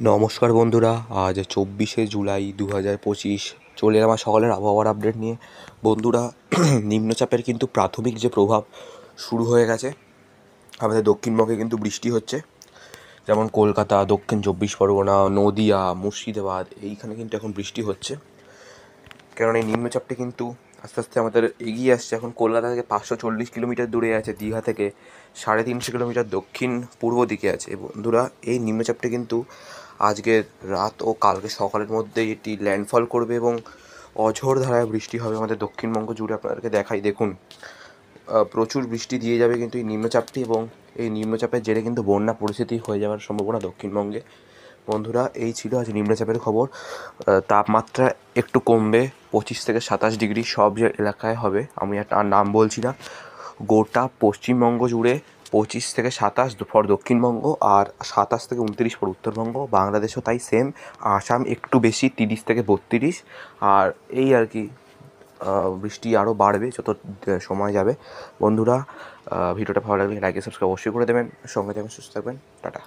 নমস্কার বন্ধুরা, আজ 24শে জুলাই 2025 চলে এলাম আমার সকালের আবহাওয়ার আপডেট নিয়ে। বন্ধুরা, নিম্নচাপের কিন্তু প্রাথমিক যে প্রভাব শুরু হয়ে গেছে। আমাদের দক্ষিণবঙ্গে কিন্তু বৃষ্টি হচ্ছে, যেমন কলকাতা, দক্ষিণ 24 পরগনা, নদিয়া, মুর্শিদাবাদ, এইখানে কিন্তু এখন বৃষ্টি হচ্ছে। কারণ এই নিম্নচাপটি কিন্তু আস্তে আস্তে আমাদের এগিয়ে আসছে। এখন কলকাতা থেকে 540 কিলোমিটার দূরে আছে, দীঘা থেকে 350 কিলোমিটার দক্ষিণ পূর্ব দিকে আছে। বন্ধুরা, এই নিম্নচাপটি কিন্তু আজকের রাত ও কালকে সকালের মধ্যেই এটি ল্যান্ডফল করবে এবং অঝোর ধারায় বৃষ্টি হবে আমাদের দক্ষিণবঙ্গ জুড়ে। আপনাদেরকে দেখাই, দেখুন, প্রচুর বৃষ্টি দিয়ে যাবে কিন্তু এই নিম্নচাপটি, এবং এই নিম্নচাপের জেরে কিন্তু বন্যা পরিস্থিতি হয়ে যাওয়ার সম্ভাবনা দক্ষিণবঙ্গে। বন্ধুরা, এই ছিল আজ নিম্নচাপের খবর। তাপমাত্রা একটু কমবে, 25 থেকে 27 ডিগ্রি সব যে এলাকায় হবে। আমি আর নাম বলছি না। গোটা পশ্চিমবঙ্গ জুড়ে 25 থেকে 27 ফর দক্ষিণবঙ্গ, আর 27 থেকে 29 ফর উত্তরবঙ্গ। বাংলাদেশও তাই সেম। আসাম একটু বেশি, 30 থেকে 32। আর এই আর কি, বৃষ্টি আরও বাড়বে যত সময় যাবে। বন্ধুরা, ভিডিওটা ভালো লাগলে লাইক সাবস্ক্রাইব অবশ্যই করে দেবেন। সঙ্গে থাকবেন, সুস্থ থাকবেন, টাটা।